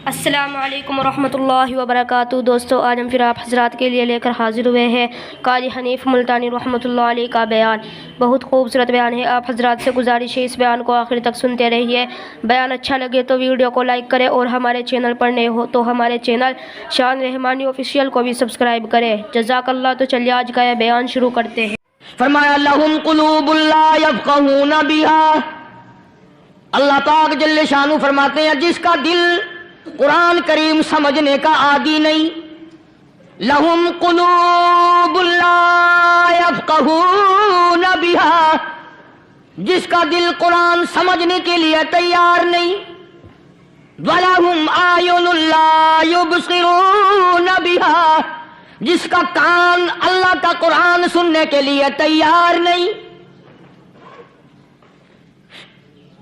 السلام علیکم ورحمۃ اللہ وبرکاتہ۔ دوستو، آج ہم پھر آپ حضرات کے لیے لے کر حاضر ہوئے ہیں قاری حنیف ملتانی رحمۃ اللہ علیہ کا بیان۔ بہت خوبصورت بیان ہے، آپ حضرات سے گزارش ہے اس بیان کو آخر تک سنتے رہیے۔ بیان اچھا لگے تو ویڈیو کو لائک کریں اور ہمارے چینل پر نئے ہو تو ہمارے چینل شان رحمانی آفیشیل کو بھی سبسکرائب کریں۔ جزاک اللہ۔ تو چلیے آج کا یہ بیان شروع کرتے ہیں۔ فرمایا لہم قلوب لا یفقہون بہا، اللہ پاک جل شانہ فرماتے ہیں جس کا دل قرآن کریم سمجھنے کا عادی نہیں، لہم قلوب لا یفقہون بہا، جس کا دل قرآن سمجھنے کے لیے تیار نہیں، وَلَهُمْ أَعْيُنٌ لَا يُبْصِرُونَ بِهَا، جس کا کان اللہ کا قرآن سننے کے لیے تیار نہیں،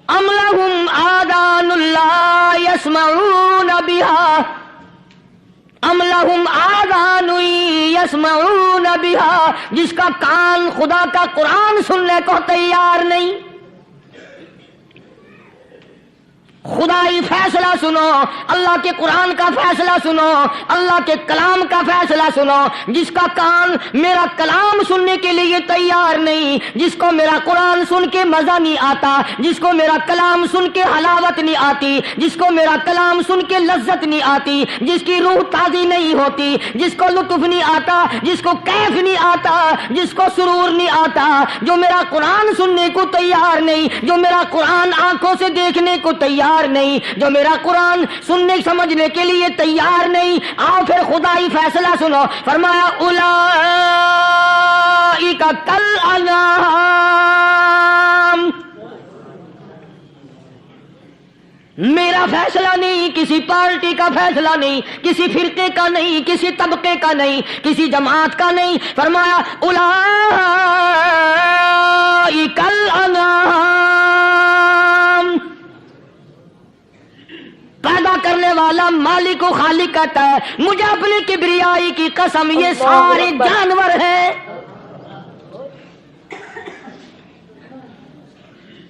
ام لہم آذان لا یسمعون بہا، ام لہم آذان یسمعون بہا، جس کا کان خدا کا قرآن سننے کو تیار نہیں۔ خدائی فیصلہ سنو، اللہ کے قرآن کا فیصلہ سنو، اللہ کے کلام کا فیصلہ سنو۔ جس کا کان میرا کلام سننے کے لیے تیار نہیں، جس کو میرا قرآن سن کے مزہ نہیں آتا، جس کو میرا کلام سن کے حلاوت نہیں آتی، جس کو میرا کلام سن کے لذت نہیں آتی، جس کی روح تازی نہیں ہوتی، جس کو لطف نہیں آتا، جس کو کیف نہیں آتا، جس کو سرور نہیں آتا، جو میرا قرآن سننے کو تیار نہیں، جو میرا قرآن آنکھوں سے دیکھنے کو تیار نہیں، جو میرا قرآن سننے سمجھنے کے لیے تیار نہیں، آؤ پھر خدائی فیصلہ سنو۔ فرمایا اولئک کالانعام، میرا فیصلہ نہیں، کسی پارٹی کا فیصلہ نہیں، کسی فرقے کا نہیں، کسی طبقے کا نہیں، کسی جماعت کا نہیں۔ فرمایا اولئک الانعام، پیدا کرنے والا مالک و خالق کہتا ہے مجھے اپنی کبریائی کی قسم یہ سارے جانور ہیں،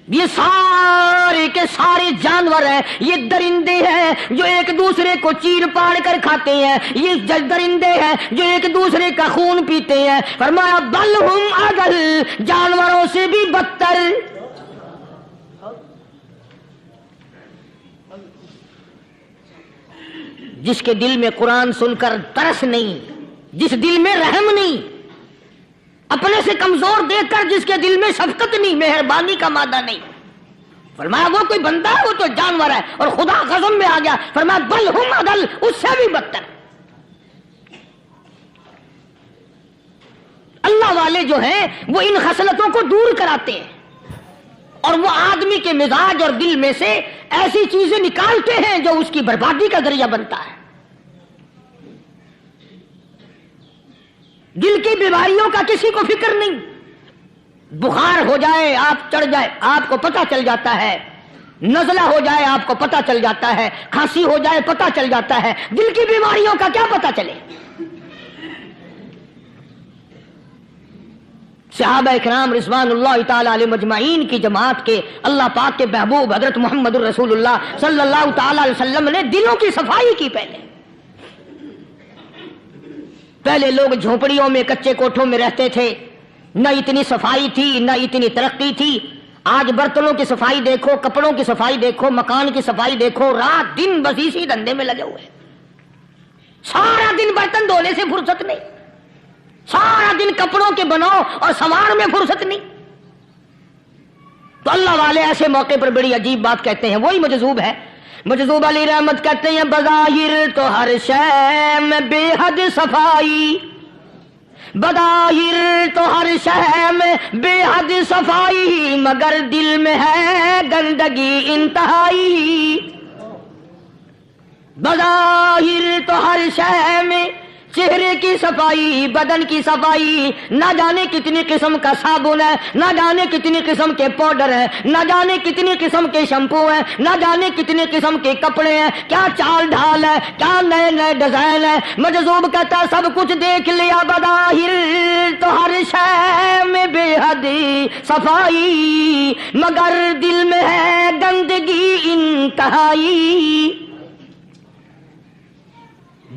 یہ سارے کے سارے جانور ہیں، یہ درندے ہیں جو ایک دوسرے کو چیر پاڑ کر کھاتے ہیں، یہ درندے ہیں جو ایک دوسرے کا خون پیتے ہیں۔ فرمایا بل ہم اضل، جانوروں سے بھی بدتر۔ جس کے دل میں قرآن سن کر ترس نہیں، جس دل میں رحم نہیں، اپنے سے کمزور دیکھ کر جس کے دل میں شفقت نہیں، مہربانی کا مادہ نہیں، فرمایا وہ کوئی بندہ ہے، وہ تو جانور ہے۔ اور خدا غضب میں آ گیا، فرمایا بل ہم اضل، اس سے بھی بدتر۔ اللہ والے جو ہیں وہ ان خصلتوں کو دور کراتے ہیں، اور وہ آدمی کے مزاج اور دل میں سے ایسی چیزیں نکالتے ہیں جو اس کی بربادی کا ذریعہ بنتا ہے۔ دل کی بیماریوں کا کسی کو فکر نہیں، بخار ہو جائے آپ چڑھ جائے آپ کو پتہ چل جاتا ہے، نزلہ ہو جائے آپ کو پتہ چل جاتا ہے، کھانسی ہو جائے پتہ چل جاتا ہے، دل کی بیماریوں کا کیا پتہ چلے؟ صحابہ اکرام رضوان اللہ تعالی علیہ مجمعین کی جماعت کے اللہ پاک کے محبوب حضرت محمد الرسول اللہ صلی اللہ تعالی علیہ وسلم نے دلوں کی صفائی کی۔ پہلے لوگ جھونپڑیوں میں کچے کوٹھوں میں رہتے تھے، نہ اتنی صفائی تھی نہ اتنی ترقی تھی۔ آج برتنوں کی صفائی دیکھو، کپڑوں کی صفائی دیکھو، مکان کی صفائی دیکھو، رات دن بس اسی دھندے میں لگے ہوئے، سارا دن برتن دھونے سے فرصت نہیں، سارا دن کپڑوں کے بناؤ اور سنوار میں فرصت نہیں۔ تو اللہ والے ایسے موقع پر بڑی عجیب بات کہتے ہیں، وہی مجذوب ہے، مجذوب علی رحمت کہتے ہیں بظاہر تو ہر شے میں بے حد صفائی، بظاہر تو ہر شے میں بے حد صفائی، مگر دل میں ہے گندگی انتہائی۔ بظاہر تو ہر شے میں چہرے کی صفائی، بدن کی صفائی، نہ جانے کتنی قسم کا صابن ہے، نہ جانے کتنی قسم کے پاؤڈر ہیں، نہ جانے کتنی قسم کے شیمپو ہیں، نہ جانے کتنی قسم کے کپڑے ہیں، کیا چال ڈھال ہے، کیا نئے نئے ڈیزائن ہے۔ مجذوب کہتا ہے سب کچھ دیکھ لیا، بظاہر تو ہر شے میں بے حد صفائی، مگر دل میں ہے گندگی انتہائی۔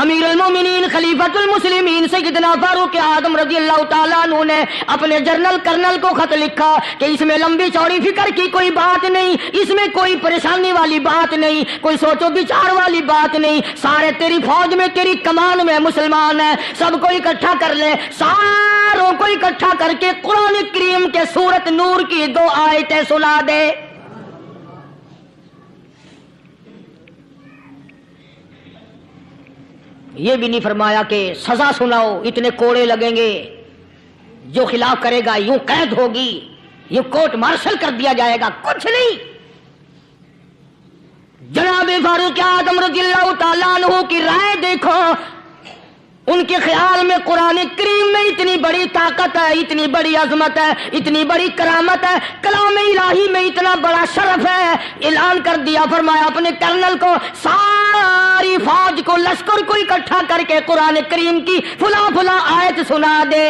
امیر المومنین خلیفۃ المسلمین سیدنا فاروق اعظم رضی اللہ تعالیٰ عنہ نے اپنے جنرل کرنل کو خط لکھا کہ اس میں لمبی چوڑی فکر کی کوئی بات نہیں، اس میں کوئی پریشانی والی بات نہیں، کوئی سوچ و بچار والی بات نہیں، سارے تیری فوج میں تیری کمان میں مسلمان ہیں، سب کو اکٹھا کر لے، ساروں کو اکٹھا کر کے قرآن کریم کے سورۃ نور کی 2 آیتیں سنا دے۔ یہ بھی نہیں فرمایا کہ سزا سناؤ، اتنے کوڑے لگیں گے، جو خلاف کرے گا یوں قید ہوگی، یوں کورٹ مارشل کر دیا جائے گا، کچھ نہیں۔ جناب فاروق اعظم رضی اللہ تعالیٰ عنہ کی رائے دیکھو، ان کے خیال میں قرآن کریم میں اتنی بڑی طاقت ہے، اتنی بڑی عظمت ہے، اتنی بڑی کرامت ہے، کلام الہی میں اتنا بڑا شرف ہے۔ اعلان کر دیا، فرمایا اپنے کرنل کو ساری فوج کو، لشکر کو اکٹھا کر کے قرآن کریم کی فلاں فلاں آیت سنا دے،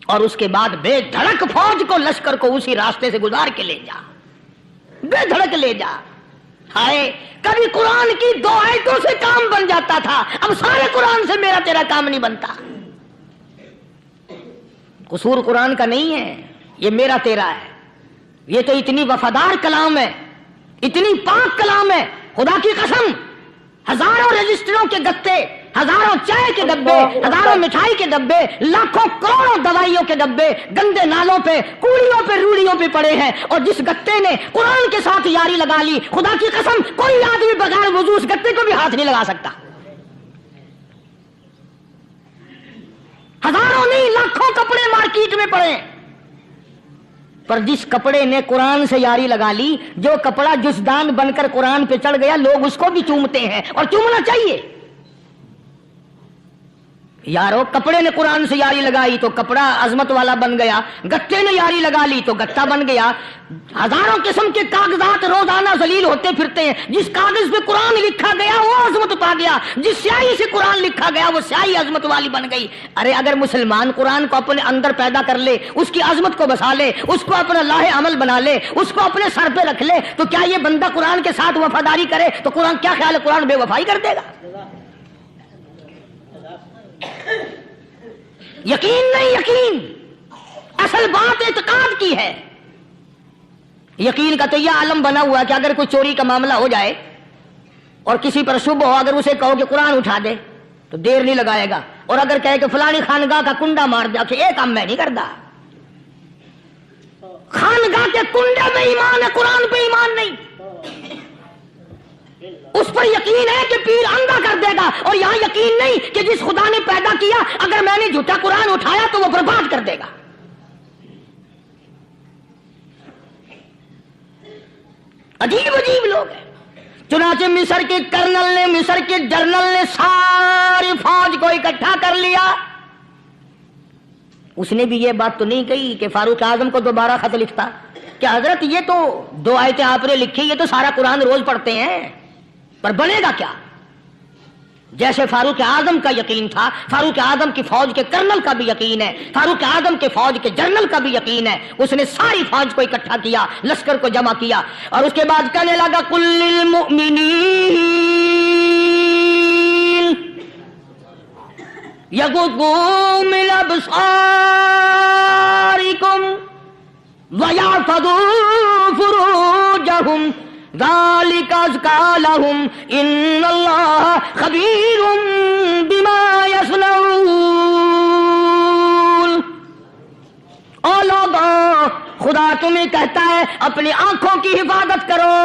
اور اس کے بعد بے دھڑک فوج کو، لشکر کو اسی راستے سے گزار کے لے جا، بے دھڑک لے جا۔ ہائے کبھی قرآن کی 2 آیتوں سے کام بن جاتا تھا، اب سارے قرآن سے میرا تیرا کام نہیں بنتا۔ قصور قرآن کا نہیں ہے، یہ میرا تیرا ہے، یہ تو اتنی وفادار کلام ہے، اتنی پاک کلام ہے، خدا کی قسم ہزاروں رجسٹروں کے گتے، ہزاروں چائے کے ڈبے، ہزاروں مٹھائی کے ڈبے، لاکھوں کروڑوں دوائیوں کے ڈبے گندے نالوں پہ، کوڑیوں پہ، روڑیوں پہ پڑے ہیں، اور جس گتے نے قرآن کے ساتھ یاری لگا لی، خدا کی قسم کوئی آدمی بغیر وضو اس گتے کو بھی ہاتھ نہیں لگا سکتا۔ ہزاروں نہیں، لاکھوں کپڑے مارکیٹ میں پڑے، پر جس کپڑے نے قرآن سے یاری لگا لی، جو کپڑا جزدان بن کر قرآن پہ چڑھ گیا، لوگ اس کو بھی چومتے ہیں، اور چومنا چاہیے۔ یارو کپڑے نے قرآن سے یاری لگائی تو کپڑا عظمت والا بن گیا، گتے نے یاری لگا لی تو گتا بن گیا۔ ہزاروں قسم کے کاغذات روزانہ ذلیل ہوتے پھرتے ہیں، جس کاغذ پہ قرآن لکھا گیا وہ عظمت پا گیا، جس سیاہی سے قرآن لکھا گیا وہ سیاہی عظمت والی بن گئی۔ ارے اگر مسلمان قرآن کو اپنے اندر پیدا کر لے، اس کی عظمت کو بسا لے، اس کو اپنا لاہ عمل بنا لے، اس کو اپنے سر پہ رکھ لے، تو کیا یہ بندہ قرآن کے ساتھ وفاداری کرے تو قرآن کیا خیال ہے قرآن بے وفائی کر دے گا؟ یقین نہیں، یقین اصل بات اعتقاد کی ہے۔ یقین کا تو یہ عالم بنا ہوا ہے کہ اگر کوئی چوری کا معاملہ ہو جائے اور کسی پر شبہ ہو، اگر اسے کہو کہ قرآن اٹھا دے تو دیر نہیں لگائے گا، اور اگر کہے کہ فلانی خانگاہ کا کنڈا مار دیا کہ یہ کام میں نہیں کرتا۔ خانگاہ کے کنڈے میں ایمان ہے، قرآن پہ ایمان نہیں۔ اس پر یقین ہے کہ پیر اندھا کر دے گا، اور یہاں یقین نہیں کہ جس خدا نے پیدا کیا اگر میں نے جھوٹا قرآن اٹھایا تو وہ برباد کر دے گا۔ عجیب عجیب لوگ ہیں۔ چنانچہ مصر کے کرنل نے، مصر کے جنرل نے ساری فوج کو اکٹھا کر لیا۔ اس نے بھی یہ بات تو نہیں کہی کہ فاروق اعظم کو دوبارہ خط لکھتا کہ حضرت یہ تو 2 آیتیں آپ نے لکھی، یہ تو سارا قرآن روز پڑھتے ہیں، پر بنے گا کیا؟ جیسے فاروق اعظم کا یقین تھا، فاروق اعظم کی فوج کے کرنل کا بھی یقین ہے، فاروق اعظم کے فوج کے جنرل کا بھی یقین ہے۔ اس نے ساری فوج کو اکٹھا کیا، لشکر کو جمع کیا، اور اس کے بعد کہنے لگا قل للمؤمنین یغضوا من ابصارکم وَيَحْفَظُوا فُرُوجَهُمْ ذَلِكَ أَزْكَىٰ لَهُمْ إِنَّ اللَّهَ خَبِيرٌ بِمَا يَصْنَعُونَ۔ او لوگو، خدا تمہیں کہتا ہے اپنی آنکھوں کی حفاظت کرو،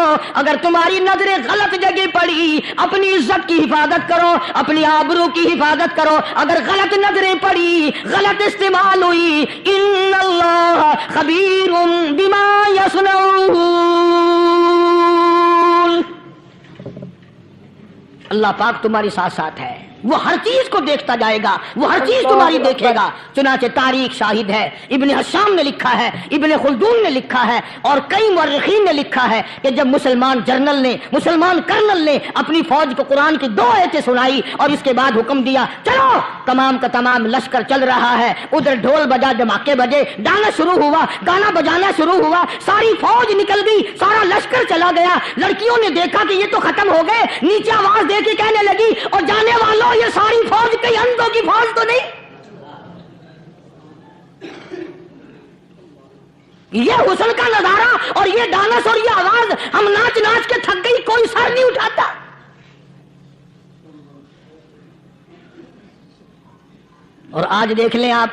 اگر تمہاری نظریں غلط جگہ پڑی اپنی عزت کی حفاظت کرو، اپنی آبرو کی حفاظت کرو، اگر غلط نظریں پڑی، غلط استعمال ہوئی، ان اللہ خبیر بما یصنعون، اللہ پاک تمہاری ساتھ ساتھ ہے، وہ ہر چیز کو دیکھتا جائے گا، وہ ہر چیز تمہاری دیکھے گا۔ چنانچہ تاریخ شاہد ہے، ابن حشام نے لکھا ہے، ابن خلدون نے لکھا ہے، اور کئی مورخین نے لکھا ہے کہ جب مسلمان جنرل نے، مسلمان کرنل نے اپنی فوج کو قرآن کی 2 آیتیں سنائی اور اس کے بعد حکم دیا چلو، تمام کا تمام لشکر چل رہا ہے، ادھر ڈھول بجا، دھماکے بجے، گانا شروع ہوا، گانا بجانا شروع ہوا، ساری فوج نکل گئی، سارا لشکر لشکر چلا گیا، لڑکیوں نے دیکھا کہ یہ تو ختم ہو گئے، نیچے آواز دے کے کہنے لگی اور جانے والوں یہ ساری فوج کئی اندھوں کی فوج تو نہیں؟ یہ حسن کا نظارہ اور یہ ڈانس اور یہ آواز، ہم ناچ ناچ کے تھک گئی، کوئی سر نہیں اٹھاتا۔ اور آج دیکھ لیں آپ،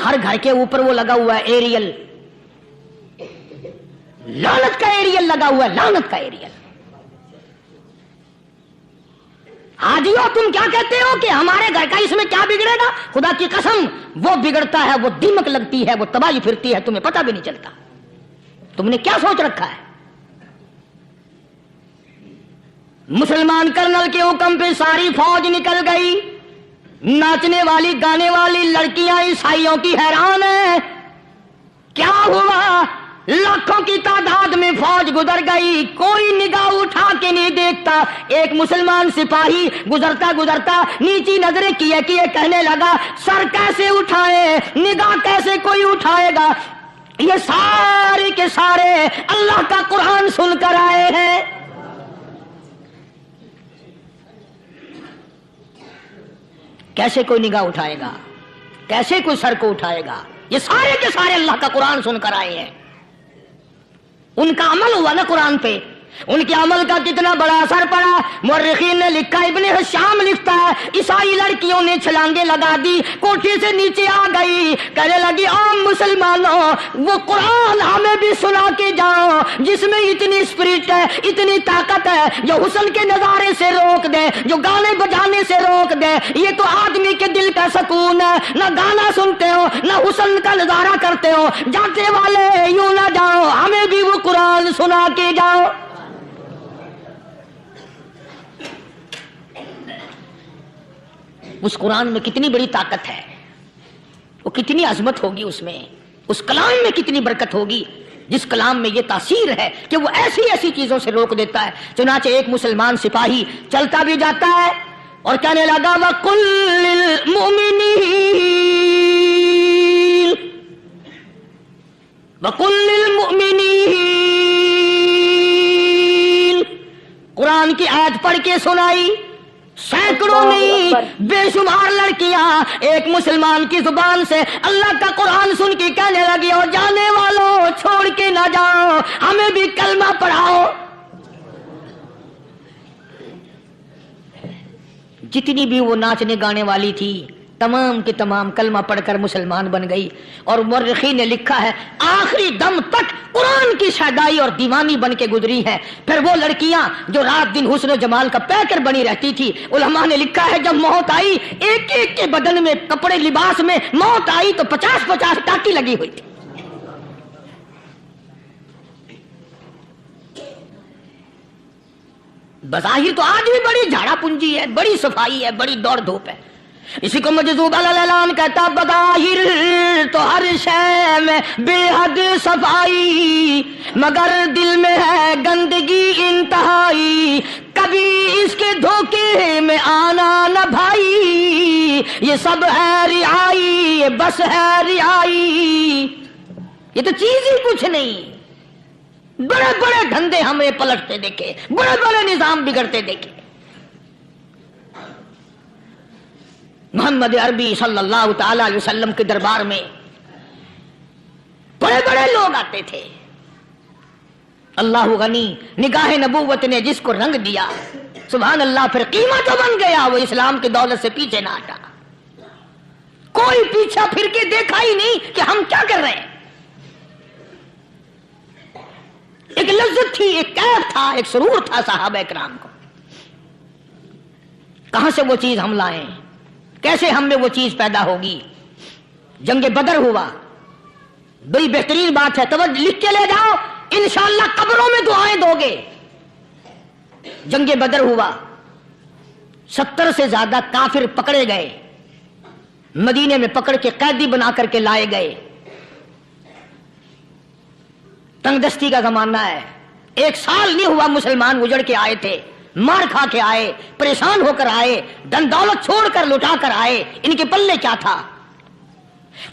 ہر گھر کے اوپر وہ لگا ہوا ہے ایریل، لعنت کا ایریل لگا ہوا ہے، لعنت کا ایریل۔ حاجیو تم کیا کہتے ہو کہ ہمارے گھر کا اس میں کیا بگڑے گا؟ خدا کی قسم وہ بگڑتا ہے، وہ دیمک لگتی ہے، وہ تباہی پھرتی ہے، تمہیں پتہ بھی نہیں چلتا۔ تم نے کیا سوچ رکھا ہے؟ مسلمان کرنل کے حکم پہ ساری فوج نکل گئی، ناچنے والی گانے والی لڑکیاں عیسائیوں کی حیران ہیں، کیا ہوا؟ لاکھوں کی تعداد میں فوج گزر گئی، کوئی نگاہ اٹھا کے نہیں دیکھتا۔ ایک مسلمان سپاہی گزرتا گزرتا نیچی نظریں کیے کہنے لگا سر کیسے اٹھائے، نگاہ کیسے کوئی اٹھائے گا؟ یہ سارے کے سارے اللہ کا قرآن سن کر آئے ہیں۔ کیسے کوئی نگاہ اٹھائے گا؟ کیسے کوئی سر کو اٹھائے گا؟ یہ سارے کے سارے اللہ کا قرآن سن کر آئے ہیں۔ ان کا عمل ہوا نا قرآن پہ، ان کے عمل کا کتنا بڑا اثر پڑا۔ مورخین نے لکھا، ابن حشام لکھتا ہے عیسائی لڑکیوں نے چھلانگیں لگا دی، کوٹھی سے نیچے آ گئی، کہنے لگی عام مسلمانوں وہ قرآن ہمیں بھی سنا کے جاؤ جس میں اتنی اسپرٹ ہے، اتنی طاقت ہے، جو حسن کے نظارے سے روک دے، جو گانے بجانے سے روک دے۔ یہ تو آدمی کے دل کا سکون ہے، نہ گانا سنتے ہو نہ حسن کا نظارہ کرتے ہو، جاتے والے یوں نہ جاؤ، ہمیں بھی وہ قرآن سنا کے جاؤ۔ اس قرآن میں کتنی بڑی طاقت ہے، وہ کتنی عظمت ہوگی، اس میں اس کلام میں کتنی برکت ہوگی، جس کلام میں یہ تاثیر ہے کہ وہ ایسی ایسی چیزوں سے روک دیتا ہے۔ چنانچہ ایک مسلمان سپاہی چلتا بھی جاتا ہے اور کہنے لگا وَقُلْ لِلْمُؤْمِنِينَ، قرآن کی آیت پڑھ کے سنائی۔ سینکڑوں نہیں بے شمار لڑکیاں ایک مسلمان کی زبان سے اللہ کا قرآن سن کے کہنے لگی اور جانے والوں چھوڑ کے نہ جاؤ، ہمیں بھی کلمہ پڑھاؤ۔ جتنی بھی وہ ناچنے گانے والی تھی تمام کے تمام کلمہ پڑھ کر مسلمان بن گئی۔ اور مورخین نے لکھا ہے آخری دم تک قرآن کی شیدائی اور دیوانی بن کے گزری ہے۔ پھر وہ لڑکیاں جو رات دن حسن و جمال کا پیکر بنی رہتی تھی، علماء نے لکھا ہے جب موت آئی ایک ایک کے بدن میں کپڑے لباس میں موت آئی تو 50-50 ٹاکی لگی ہوئی تھی۔ بظاہر تو آج بھی بڑی جھاڑا پنجی ہے، بڑی صفائی ہے، بڑی دوڑ دھوپ ہے۔ اسی کو مجذوب الاعلان کہتا بظاہر تو ہر شے میں بے حد صفائی، مگر دل میں ہے گندگی انتہائی، کبھی اس کے دھوکے میں آنا نہ بھائی، یہ سب ہے رعائی، یہ بس ہے رعائی، یہ تو چیز ہی کچھ نہیں۔ بڑے بڑے دھندے ہمیں پلٹتے دیکھے، بڑے بڑے نظام بگڑتے دیکھے۔ محمد عربی صلی اللہ تعالی علیہ وسلم کے دربار میں بڑے بڑے لوگ آتے تھے۔ اللہ غنی، نگاہ نبوت نے جس کو رنگ دیا سبحان اللہ، پھر قیمت جو بن گیا وہ اسلام کی دولت سے پیچھے نہ ہٹا۔ کوئی پیچھا پھر کے دیکھا ہی نہیں کہ ہم کیا کر رہے ہیں۔ ایک لذت تھی، ایک کیف تھا، ایک سرور تھا صحابہ کرام کو۔ کہاں سے وہ چیز ہم لائیں، کیسے ہم میں وہ چیز پیدا ہوگی؟ جنگ بدر ہوا، بڑی بہترین بات ہے، توجہ لکھ کے لے جاؤ، انشاءاللہ قبروں میں دعائیں دو گے۔ جنگ بدر ہوا، 70 سے زیادہ کافر پکڑے گئے، مدینے میں پکڑ کے قیدی بنا کر کے لائے گئے۔ تنگ دستی کا زمانہ ہے، 1 سال نہیں ہوا مسلمان اجڑ کے آئے تھے، مار کھا کے آئے، پریشان ہو کر آئے، دن دولت چھوڑ کر لٹا کر آئے، ان کے پلے کیا تھا؟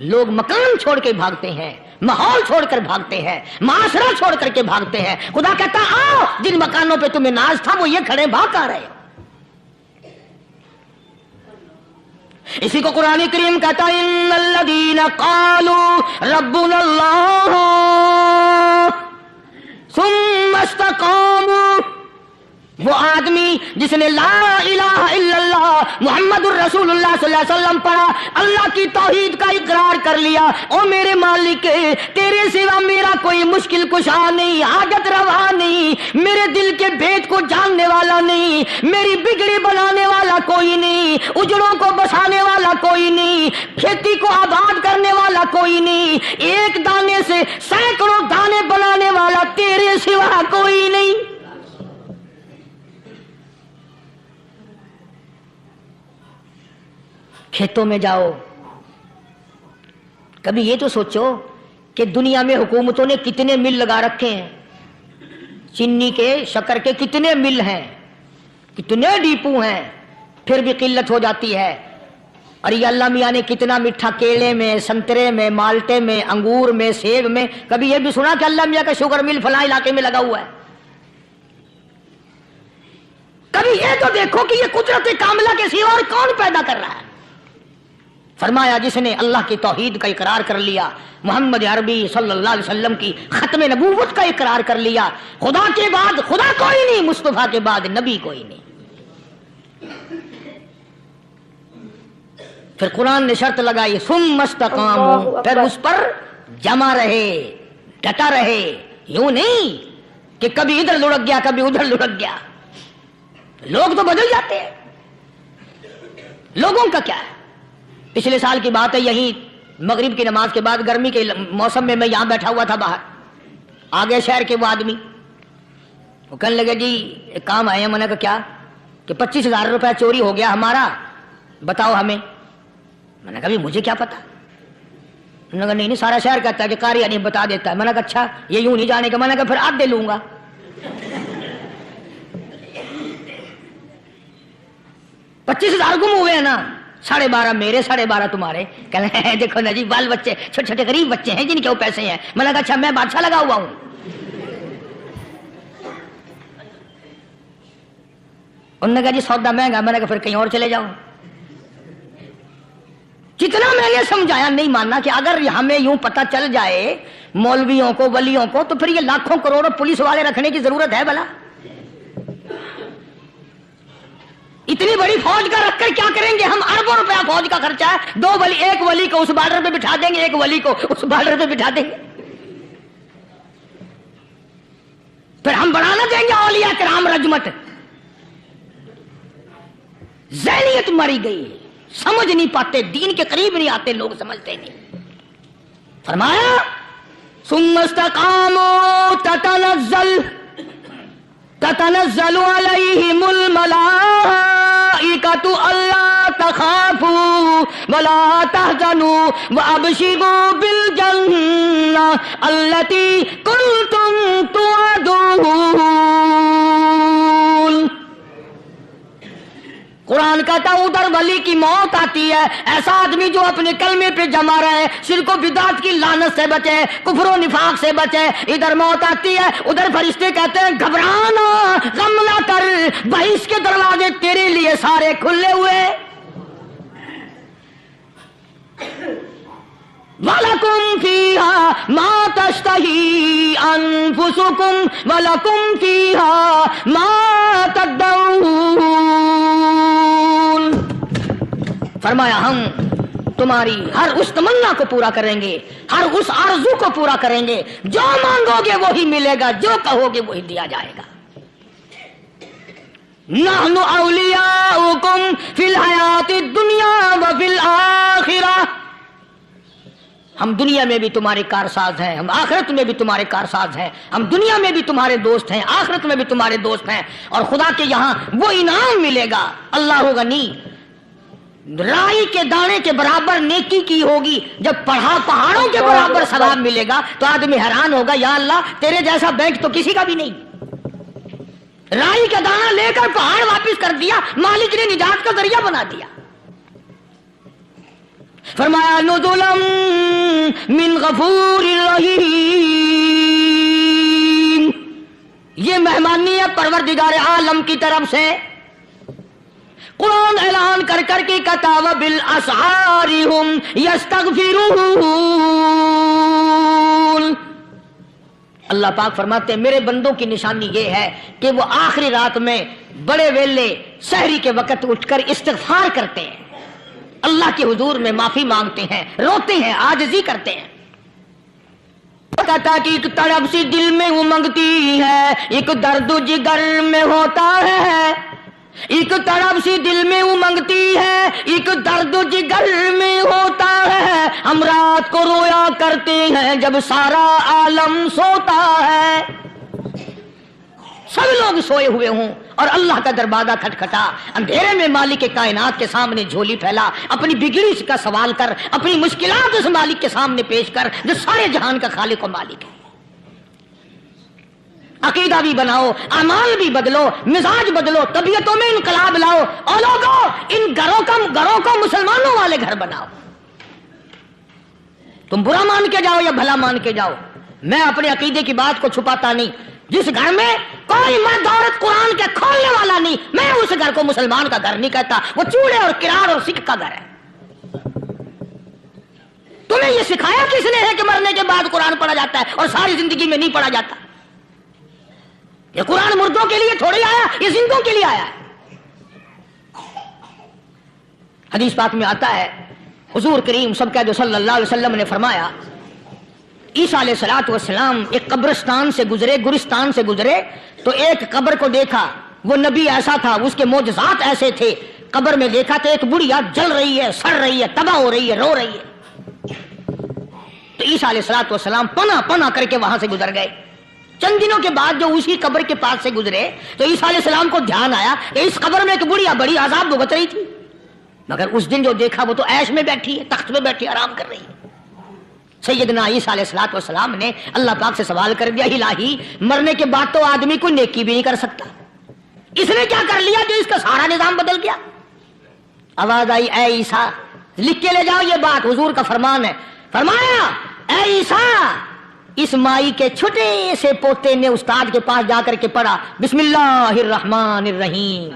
لوگ مکان چھوڑ کے بھاگتے ہیں، ماحول چھوڑ کر بھاگتے ہیں، معاشرہ چھوڑ کر کے بھاگتے ہیں. خدا کہتا آؤ جن مکانوں پہ تمہیں ناز تھا وہ یہ کھڑے بھاگ آ رہے ہو. اسی کو قرآن کریم کہتا ہے ان الذین قالوا ربنا اللہ ثم استقاموا، وہ آدمی جس نے لا الہ الا اللہ محمد الرسول اللہ صلی اللہ علیہ وسلم پڑھا، اللہ کی توحید کا اقرار کر لیا، او میرے مالک تیرے سوا میرا کوئی مشکل کشا نہیں، حاجت روا نہیں، میرے دل کے بھید کو جاننے والا نہیں، میری بگڑی بنانے والا کوئی نہیں، اجڑوں کو بسانے والا کوئی نہیں، کھیتی کو آباد کرنے والا کوئی نہیں، ایک دانے سے سینکڑوں دانے بنانے والا تیرے سوا کوئی نہیں. کھیتوں میں جاؤ، کبھی یہ تو سوچو کہ دنیا میں حکومتوں نے کتنے مل لگا رکھے ہیں، چینی کے شکر کے کتنے مل ہیں، کتنے ڈیپو ہیں، پھر بھی قلت ہو جاتی ہے. اور یہ اللہ میاں نے کتنا میٹھا کیلے میں، سنترے میں، مالٹے میں، انگور میں، سیب میں. کبھی یہ بھی سنا کہ اللہ میاں کا شوگر مل فلاں علاقے میں لگا ہوا ہے؟ کبھی یہ تو دیکھو کہ یہ قدرت کاملہ کے سوا اور کون پیدا کر رہا ہے. فرمایا جس نے اللہ کی توحید کا اقرار کر لیا، محمد عربی صلی اللہ علیہ وسلم کی ختم نبوت کا اقرار کر لیا، خدا کے بعد خدا کوئی نہیں، مصطفیٰ کے بعد نبی کوئی نہیں. پھر قرآن نے شرط لگائی ثم استقاموا، پھر اس پر جمع رہے، ڈٹا رہے. یوں نہیں کہ کبھی ادھر لڑک گیا کبھی ادھر لڑک گیا. لوگ تو بدل جاتے ہیں، لوگوں کا کیا ہے. پچھلے سال کی بات ہے، یہی مغرب کی نماز کے بعد گرمی کے موسم میں یہاں بیٹھا ہوا تھا باہر، آگے شہر کے وہ آدمی، وہ کہنے لگے جی ایک کام آئے ہیں. میں نے کہا کیا؟ کہ 25,000 روپے چوری ہو گیا ہمارا، بتاؤ ہمیں. میں نے کہا بھی مجھے کیا پتا. انہوں نے کہا نہیں سارا شہر کہتا ہے کہ قاری نہیں بتا دیتا ہے. میں نے کہا اچھا یہ یوں نہیں جانے کا. میں نے کہا پھر آدھے لوں گا. 25,000 گم ہوئے ہیں نا، 12.5 میرے 12.5 تمہارے. کہنے دیکھو نا جی بال بچے چھوٹے چھوٹے غریب بچے ہیں جن کے وہ پیسے ہیں. میں نے کہا اچھا میں بادشاہ لگا ہوا ہوں. انہوں نے کہا جی سودا مہنگا. میں نے کہا پھر کہیں اور چلے جاؤ. جتنا میں نے سمجھایا نہیں ماننا کہ اگر ہمیں یوں پتہ چل جائے مولویوں کو ولیوں کو تو پھر یہ لاکھوں کروڑوں پولیس والے رکھنے کی ضرورت ہے بھلا؟ اتنی بڑی فوج کا رکھ کر کیا کریں گے ہم؟ اربوں روپیہ فوج کا خرچہ ہے. 2 ولی، ایک ولی کو اس بارڈر پہ بٹھا دیں گے، ایک ولی کو اس بارڈر پہ بٹھا دیں گے. پھر ہم بڑھانا دیں گے اولیاء کرام رجمت. ذہنیت مری گئی، سمجھ نہیں پاتے، دین کے قریب نہیں آتے لوگ، سمجھتے نہیں. فرمایا ثم استقاموا تتنزل علیہم الملائکۃ الا تخافوا ولا تحزنوا وابشروا بالجنہ التی کنتم توعدون. قرآن کہتا ہے ادھر ولی کی موت آتی ہے، ایسا آدمی جو اپنے کلمے پہ جمع رہے، شرک و بدعت کی لعنت سے بچے، کفر و نفاق سے بچے. ادھر موت آتی ہے، ادھر فرشتے کہتے ہیں گھبرانا، غم نہ کر، بہشت کے دروازے تیرے لیے سارے کھلے ہوئے. وَلَكُمْ فِيهَا مَا تَشْتَهِي أَنفُسُكُمْ وَلَكُمْ فِيهَا مَا تَدَّعُونَ. فرمایا ہم تمہاری ہر اس تمنا کو پورا کریں گے، ہر اس آرزو کو پورا کریں گے. جو مانگو گے وہی ملے گا، جو کہو گے وہی دیا جائے گا. نحن اولیاؤکم فی الحیات الدنیا وفی الآخرہ. ہم دنیا میں بھی تمہارے کارساز ہیں، ہم آخرت میں بھی تمہارے کارساز ہیں. ہم دنیا میں بھی تمہارے دوست ہیں، آخرت میں بھی تمہارے دوست ہیں. اور خدا کے یہاں وہ انعام ملے گا. اللہ غنی، رائی کے دانے کے برابر نیکی کی ہوگی، جب پہاڑوں کے برابر ثواب ملے گا تو آدمی حیران ہوگا، یا اللہ تیرے جیسا بینک تو کسی کا بھی نہیں. رائی کا دانہ لے کر پہاڑ واپس کر دیا، مالک نے نجات کا ذریعہ بنا دیا. فرمایا نزلم من غفور رحیم، یہ مہمانی ہے پروردگار عالم کی طرف سے۔ قرآن اعلان کر کر کے کہتا وبالاسحار ہم یستغفرون، اللہ پاک فرماتے ہیں میرے بندوں کی نشانی یہ ہے کہ وہ آخری رات میں بڑے ویلے سحری کے وقت اٹھ کر استغفار کرتے ہیں، اللہ کے حضور میں معافی مانگتے ہیں، روتے ہیں، عاجزی کرتے ہیں۔ کہتا کہ ایک تڑپ سی دل میں امنگتی ہے، ایک درد جگر میں ہوتا ہے، ایک تڑپ سی دل میں امنگتی ہے، ایک درد جگر میں ہوتا ہے، ہم رات کو رویا کرتے ہیں جب سارا عالم سوتا ہے۔ سب لوگ سوئے ہوئے ہوں اور اللہ کا دروازہ کھٹکھٹا، اندھیرے میں مالک کائنات کے سامنے جھولی پھیلا، اپنی بگڑی کا سوال کر، اپنی مشکلات اس مالک کے سامنے پیش کر جو سارے جہان کا خالق و مالک ہے۔ عقیدہ بھی بناؤ، اعمال بھی بدلو، مزاج بدلو، طبیعتوں میں انقلاب لاؤ، اور لوگوں ان گھروں کو مسلمانوں والے گھر بناؤ۔ تم برا مان کے جاؤ یا بھلا مان کے جاؤ، میں اپنے عقیدے کی بات کو چھپاتا نہیں۔ جس گھر میں کوئی مرد عورت قرآن کے کھولنے والا نہیں، میں اس گھر کو مسلمان کا گھر نہیں کہتا، وہ چوڑے اور کرار اور سکھ کا گھر ہے۔ تمہیں یہ سکھایا کس نے ہے کہ مرنے کے بعد قرآن پڑھا جاتا ہے اور ساری زندگی میں نہیں پڑھا جاتا؟ یہ قرآن مردوں کے لیے تھوڑی آیا، یہ زندوں کے لیے آیا ہے۔ حدیث پاک میں آتا ہے حضور کریم صلی اللہ علیہ وسلم نے فرمایا عیسیٰ علیہ السلام ایک قبرستان سے گزرے، گورستان سے گزرے تو ایک قبر کو دیکھا، وہ نبی ایسا تھا، اس کے معجزات ایسے تھے، قبر میں دیکھا تو ایک بڑھیا جل رہی ہے، سڑ رہی ہے، تباہ ہو رہی ہے، رو رہی ہے۔ تو عیسیٰ علیہ السلام پناہ کر کے وہاں سے گزر گئے۔ چند دنوں کے بعد جو اسی قبر کے پاس سے گزرے تو عیسیٰ علیہ السلام کو دھیان آیا کہ اس قبر میں ایک بڑھیا بڑی عذاب بھگت رہی تھی، مگر اس دن جو دیکھا وہ تو عیش میں بیٹھی ہے، تخت میں بیٹھی آرام کر رہی ہے۔ سیدنا عیسیٰ علیہ السلام نے اللہ پاک سے سوال کر دیا، الہی مرنے کے بعد تو آدمی کوئی نیکی بھی نہیں کر سکتا، اس نے کیا کر لیا جو اس کا سارا نظام بدل گیا؟ آواز آئی اے عیسیٰ، لکھ کے لے جاؤ یہ بات، حضور کا فرمان ہے۔ فرمایا اے عیسیٰ، اس مائی کے چھوٹے سے پوتے نے استاد کے پاس جا کر کے پڑھا بسم اللہ الرحمن الرحیم،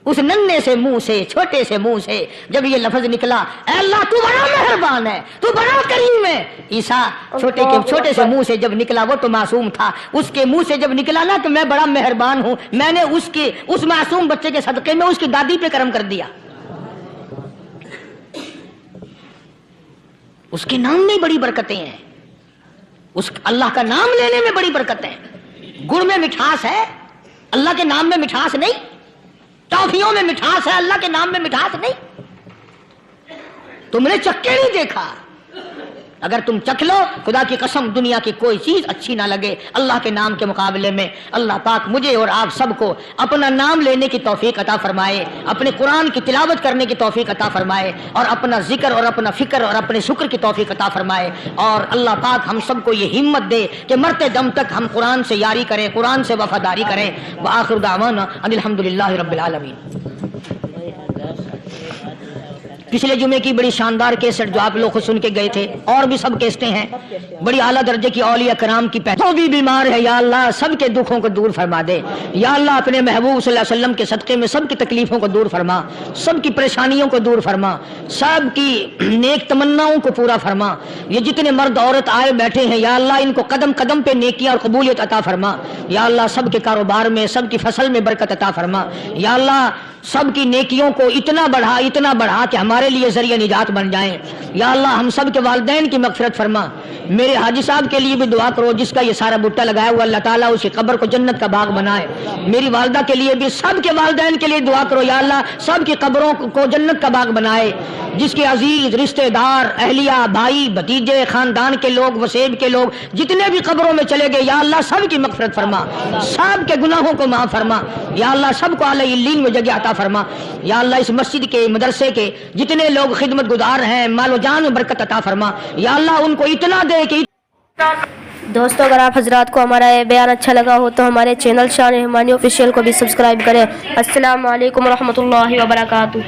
اس ننھے سے منہ سے، چھوٹے سے منہ سے جب یہ لفظ نکلا اے اللہ تو بڑا مہربان ہے، تو بڑا کریم ہے، عیسیٰ چھوٹے سے منہ سے جب نکلا، وہ تو معصوم تھا، اس کے منہ سے جب نکلا نا کہ میں بڑا مہربان ہوں، میں نے اس معصوم بچے کے صدقے میں اس کی دادی پہ کرم کر دیا۔ اس کے نام میں بڑی برکتیں ہیں، اس اللہ کا نام لینے میں بڑی برکتیں ہیں۔ گڑ میں مٹھاس ہے، اللہ کے نام میں مٹھاس نہیں، ٹافیوں میں مٹھاس ہے، اللہ کے نام میں مٹھاس نہیں۔ تم نے چکھ کے نہیں دیکھا، اگر تم چکھ لو خدا کی قسم دنیا کی کوئی چیز اچھی نہ لگے اللہ کے نام کے مقابلے میں۔ اللہ پاک مجھے اور آپ سب کو اپنا نام لینے کی توفیق عطا فرمائے، اپنے قرآن کی تلاوت کرنے کی توفیق عطا فرمائے، اور اپنا ذکر اور اپنا فکر اور اپنے شکر کی توفیق عطا فرمائے، اور اللہ پاک ہم سب کو یہ ہمت دے کہ مرتے دم تک ہم قرآن سے یاری کریں، قرآن سے وفاداری کریں۔ وآخر دعوانا ان الحمدللہ رب العالمین۔ پچھلے جمعے کی بڑی شاندار کیسٹ جو آپ لوگ خود سن کے گئے تھے، اور بھی سب کیسٹیں ہیں، بڑی اعلیٰ درجے کی اولیاء کرام کی پہچان، بھی بیمار ہے یا اللہ سب کے دکھوں کو دور فرما دے، یا اللہ اپنے محبوب صلی اللہ علیہ وسلم کے صدقے میں سب کی تکلیفوں کو دور فرما، سب کی پریشانیوں کو دور فرما، سب کی نیک تمناؤں کو پورا فرما۔ یہ جتنے مرد عورت آئے بیٹھے ہیں یا اللہ ان کو قدم قدم پہ نیکیاں اور قبولیت عطا فرما، یا اللہ سب کے کاروبار میں، سب کی فصل میں برکت عطا فرما، یا اللہ سب کی نیکیوں کو اتنا بڑھا کہ ہمارے لیے ذریعہ نجات بن جائیں۔ یا اللہ ہم سب کے والدین کی مغفرت فرما۔ میرے حاجی صاحب کے لیے بھی دعا کرو جس کا یہ سارا بوٹا لگایا ہوا، اللہ تعالیٰ اس کی قبر کو جنت کا باغ بنائے۔ میری والدہ کے لیے بھی، سب کے والدین کے لیے دعا کرو یا اللہ سب کی قبروں کو جنت کا باغ بنائے۔ جس کے عزیز رشتہ دار، اہلیہ، بھائی، بھتیجے، خاندان کے لوگ، وسیب کے لوگ جتنے بھی قبروں میں چلے گئے یا اللہ سب کی مغفرت فرما، سب کے گناہوں کو معاف فرما، یا اللہ سب کو اعلی علیین میں جگہ عطا فرما۔ یا اللہ اس مسجد کے، مدرسے کے جتنے لوگ خدمت گزار ہیں مال و جان میں برکت عطا فرما، یا اللہ ان کو اتنا دے کہ دوستو اگر آپ حضرات کو ہمارا یہ بیان اچھا لگا ہو تو ہمارے چینل شان رحمانی آفیشیل کو بھی سبسکرائب کریں۔ السلام علیکم ورحمۃ اللہ وبرکاتہ۔